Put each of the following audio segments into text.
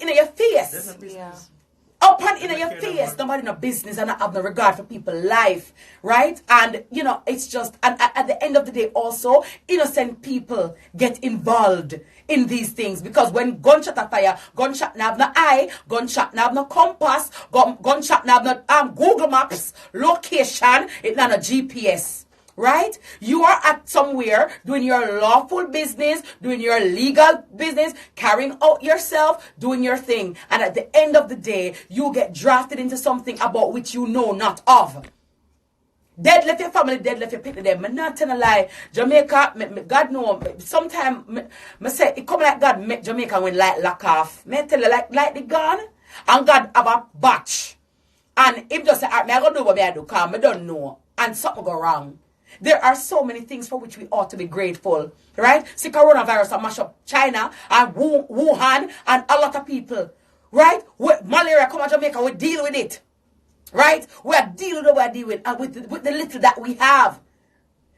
and in your face. Yeah. Up and in your face. Nobody no business and I have no regard for people's life. Right? And, you know, it's just, and at the end of the day also, innocent people get involved in these things. Because when gunshot are fire, gunshot now have no eye, gunshot now have no compass, gunshot now have no Google Maps, location, it not a GPS. Right? You are at somewhere doing your lawful business, doing your legal business, carrying out yourself, doing your thing. And at the end of the day, you get drafted into something about which you know not of. Dead left your family, dead left your people there. I'm not telling a lie. Jamaica, God know, sometimes I say, it come like God make Jamaica when light lock off. I tell you, like the gun, and God have a batch. And if just say, I'm going to do what I do, because I don't know. And something go wrong. There are so many things for which we ought to be grateful, right? See, coronavirus and mash up China and Wuhan and a lot of people, right? Malaria come to Jamaica, we deal with it, right? We are dealing with what we deal with, and with the little that we have.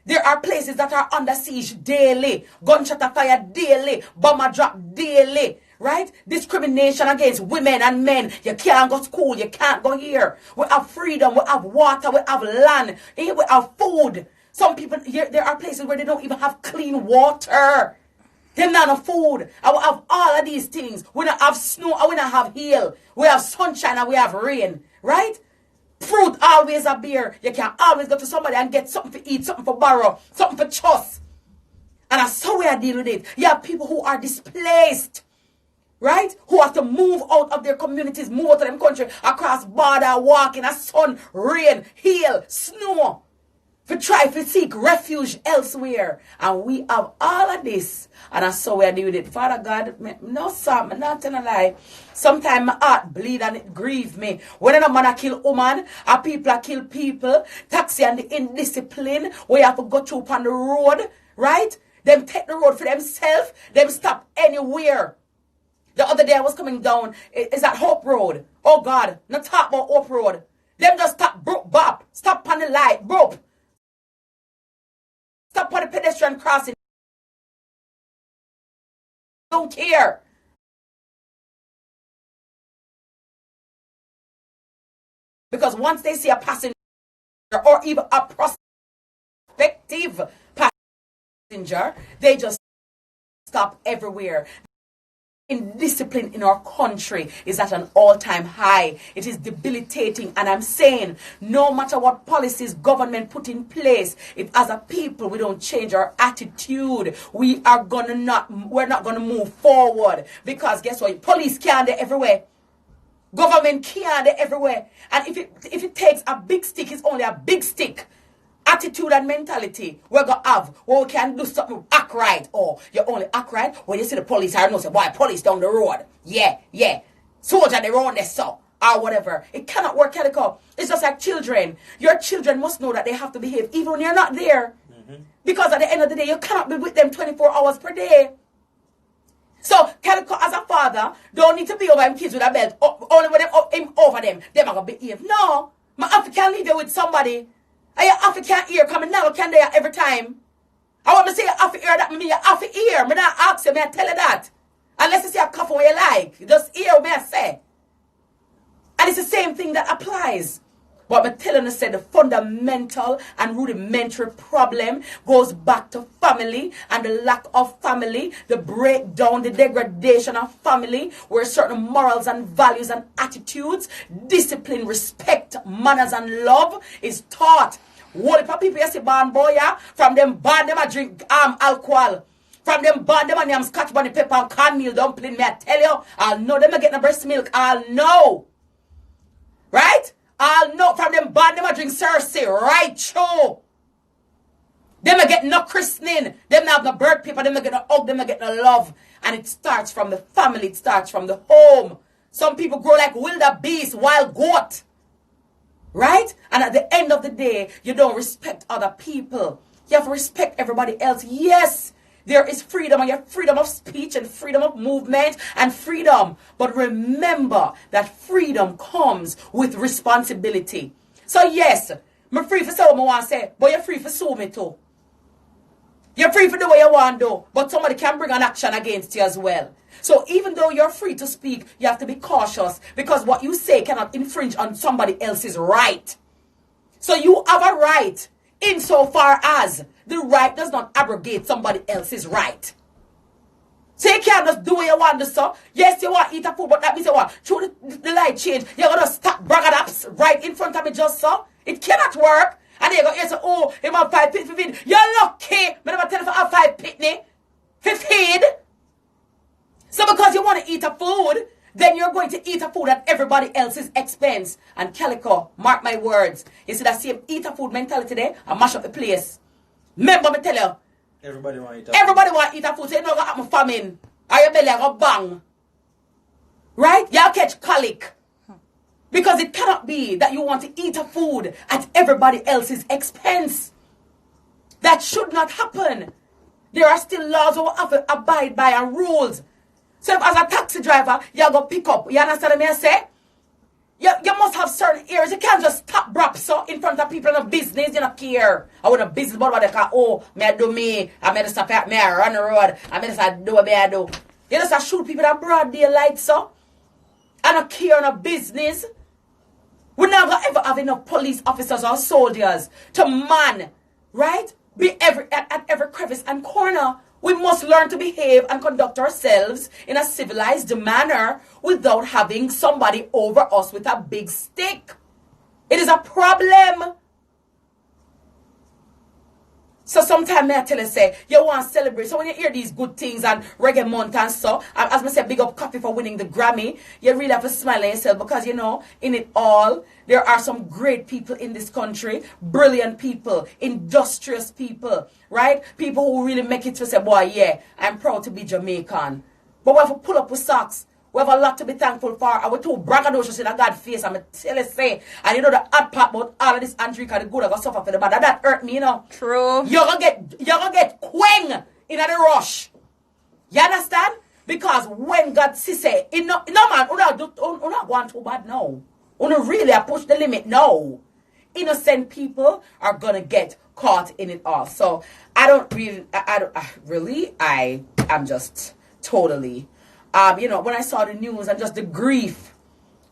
There are places that are under siege daily, gunshot fire daily, bomber drop daily, right? Discrimination against women and men. You can't go to school, you can't go here. We have freedom, we have water, we have land, we have food. Some people, there are places where they don't even have clean water. They don't have food. And we have all of these things. We don't have snow and we don't have hail. We have sunshine and we have rain. Right? Fruit always a beer. You can always go to somebody and get something to eat, something for borrow, something for trust. And that's how we are dealing with it. You have people who are displaced. Right? Who have to move out of their communities, move out of them country, across border, walk in a sun, rain, hail, snow. To try to seek refuge elsewhere. And we have all of this. And that's how we are doing it. Father God, no sir, I'm not telling a lie. Sometimes my heart bleed and it grieves me. When a man kill woman, and people kill people, taxi and the indiscipline, we have to go through on the road, right? Them take the road for themselves, them stop anywhere. The other day I was coming down, is that Hope Road? Oh God, not talk about Hope Road. Them just stop, bop, stop on the light, bop. Stop on the pedestrian crossing. Don't care. Because once they see a passenger or even a prospective passenger, they just stop everywhere. Indiscipline in our country is at an all-time high. It is debilitating, and I'm saying no matter what policies government put in place, if as a people we don't change our attitude, we're not gonna move forward. Because guess what? Police can't do everywhere. Government can't do everywhere. And if it takes a big stick, it's only a big stick. Attitude and mentality we're gonna have where we can do something act right, or you only act right when you see the police or no say boy police down the road, yeah soldier they run this so or whatever. It cannot work, Calico. It's just like children. Your children must know that they have to behave even when you're not there, because at the end of the day you cannot be with them 24 hours per day. So Calico as a father don't need to be over him kids with a belt only when him over them are gonna behave. No, my African leave you with somebody. And your African ear coming now, can they every time? I want to say your African ear, that means your African ear. Me not ask you, me I tell you that. Unless you say a cough where you like. Just hear what I say. And it's the same thing that applies. But I'm telling you, the fundamental and rudimentary problem goes back to family and the lack of family, the breakdown, the degradation of family, where certain morals and values and attitudes, discipline, respect, manners and love is taught. What if people say born boy, from them born them a drink alcohol. From them born them and them scotch bunny pepper and cornmeal dumpling. Me I tell you, I'll know them a get no breast milk. I'll know. Right? I'll know from them born them a drink Cersei. Right, show. Them a get no christening. Them not have no birth paper. Them a get no hug. Them a get no love. And it starts from the family. It starts from the home. Some people grow like wildebeest, wild goat. Right? And at the end of the day, you don't respect other people. You have to respect everybody else. Yes, there is freedom, and you have freedom of speech and freedom of movement and freedom. But remember that freedom comes with responsibility. So yes, I'm free for say what I want to say, but you're free for sue me too. You're free to do what you want to do, but somebody can bring an action against you as well. So even though you're free to speak, you have to be cautious because what you say cannot infringe on somebody else's right. So you have a right insofar as the right does not abrogate somebody else's right. So you can't just do what you want to do, so. Yes, you want to eat a food, but that means you want through the light change. You're going to stop bragging up right in front of me just so. It cannot work. And they're going to say, oh, him have 5 pit for feed. You're lucky. I never tell you to have 5 pitney for feed. So because you want to eat a food, then you're going to eat a food at everybody else's expense. And Calico, mark my words. You see that same eat a food mentality there and mash up the place. Remember me tell you. Everybody want to eat a Everybody want to eat a food. So you know what happen famine. Or your belly go bang. Right? Y'all catch colic. Because it cannot be that you want to eat a food at everybody else's expense. That should not happen. There are still laws we have to abide by and rules. So if as a taxi driver, you go pick up. You understand what I say? You must have certain areas. You can't just stop brap so in front of people in a business. You don't care. I want a business, but what they call, oh, I do me. I made a stop at me. I run the road. I made a do what I do. You just shoot people in broad daylight, so. I don't care on a business. We're never ever have enough police officers or soldiers to man, right? Be at every crevice and corner. We must learn to behave and conduct ourselves in a civilized manner without having somebody over us with a big stick. It is a problem. So sometimes I tell you, say, you want to celebrate. So when you hear these good things and reggae month and so, as I say, big up Coffee for winning the Grammy, you really have to smile at yourself because, you know, in it all, there are some great people in this country, brilliant people, industrious people, right? People who really make it to say, boy, yeah, I'm proud to be Jamaican. But we have to pull up with socks. We have a lot to be thankful for. I was too braggadocious in a God face. I'm tell you say. And you know the hard part about all of this Andrika, the good I got suffer for the bad. That hurt me, you know. True. You're gonna get quang in the rush. You understand? Because when God say, no man, you not want too bad now. You really push the limit now. Innocent people are gonna get caught in it all. So I'm just totally. You know, when I saw the news and just the grief,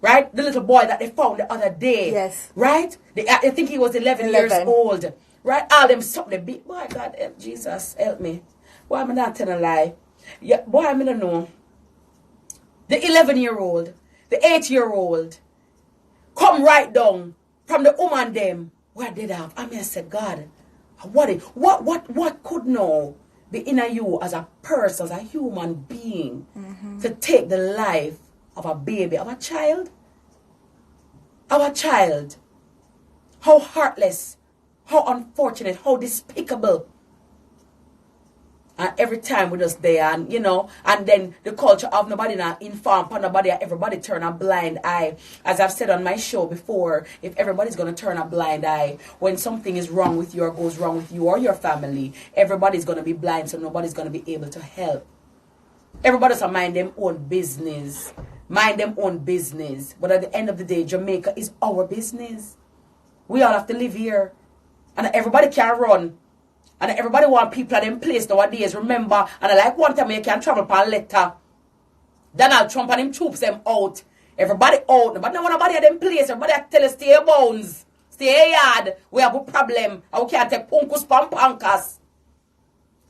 right? The little boy that they found the other day, yes, right? I think he was 11 years old, right? All them something big. Boy, God, help Jesus, help me. Boy, I'm not telling a lie. Yeah, boy, I don't know. The 11-year-old, the 8-year-old, come right down from the woman them. Where did I said, God, what could know? Be in you as a person, as a human being, to take the life of a baby, of a child. Our child. How heartless, how unfortunate, how despicable. And every time we just there, and you know, and then the culture of nobody now inform for nobody, everybody turn a blind eye. As I've said on my show before, if everybody's gonna turn a blind eye when something is wrong with you or goes wrong with you or your family, everybody's gonna be blind, so nobody's gonna be able to help. Everybody's gonna mind them own business. Mind them own business. But at the end of the day, Jamaica is our business. We all have to live here. And everybody can run. And everybody want people at them place nowadays. Remember, and I like one time you can travel per letter. Donald Trump and him troops them out. Everybody out. But nobody at them place. Everybody tell us stay bones. Stay yard. We have a problem. And we can't take punkus pampankas.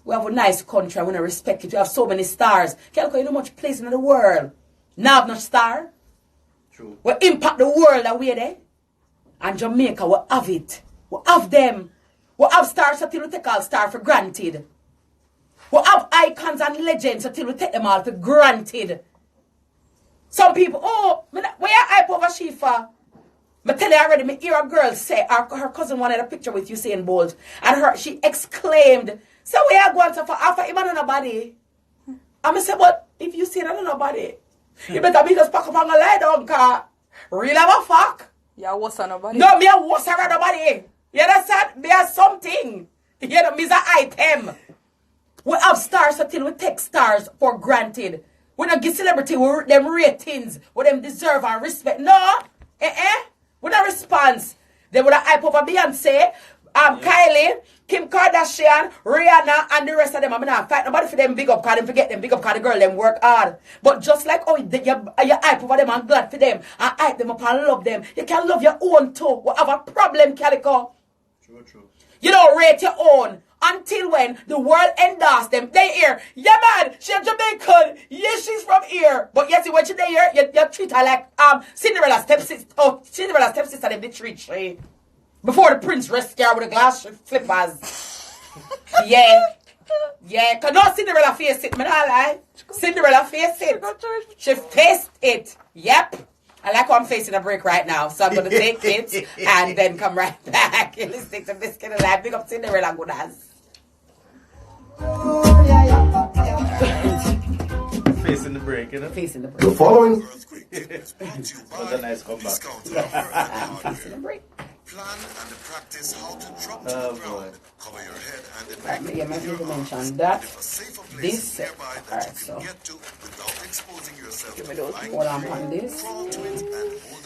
We have a nice country. I want to respect it. We have so many stars. Can't you know much place in the world. Now have no star. True. We impact the world away there. And Jamaica, we have it. We have them. We have stars until we take all stars for granted. We have icons and legends until we take them all for granted. Some people, oh, where you hype over Shifa? I tell you already, me hear a girl say, her cousin wanted a picture with Usain Bolt. And she exclaimed, so we are going to offer him on nobody. And I said, but if you say that on nobody, you better be just pack up on a lie down, car. Real have a fuck. Yeah, what's on nobody? No, me a what's on nobody. You understand? Me a something. You know, me is an item. We have stars until we take stars for granted. We don't give celebrity them ratings what them deserve and respect. No. We don't response. They would have hype over Beyonce Kylie, Kim Kardashian, Rihanna, and the rest of them. I'm not fight nobody for them big up, cause them forget them big up, cause the girl them work hard. But just like you hype over them and glad for them, and hype them up and love them, you can love your own too. Whatever problem, Calico. True. You don't rate your own. Until when the world endorse them, they hear, yeah man, she's Jamaican, yes she's from here. But yes, when she they here, you treat her like Cinderella stepsister. Oh, Cinderella stepsister them they treat she. Before the prince rescue her with the glass flippers. Yeah, cause no Cinderella face it, me not lie. Cinderella face it. She faced it. Yep. I like how I'm facing a break right now, so I'm gonna take it and then come right back. You're listening to Biscuit and Life. Big up Cinderella good as. Facing the break, you know? Facing the break. The following was a nice comeback. Facing the break. plan and practice how to drop to Oh, the ground. boy. Cover your head and then Right, make yeah, it maybe with you your mention arms. that. If a safer place This is nearby that alright, you can so get to without exposing yourself give me to those light, hold on this. crawl to it and hold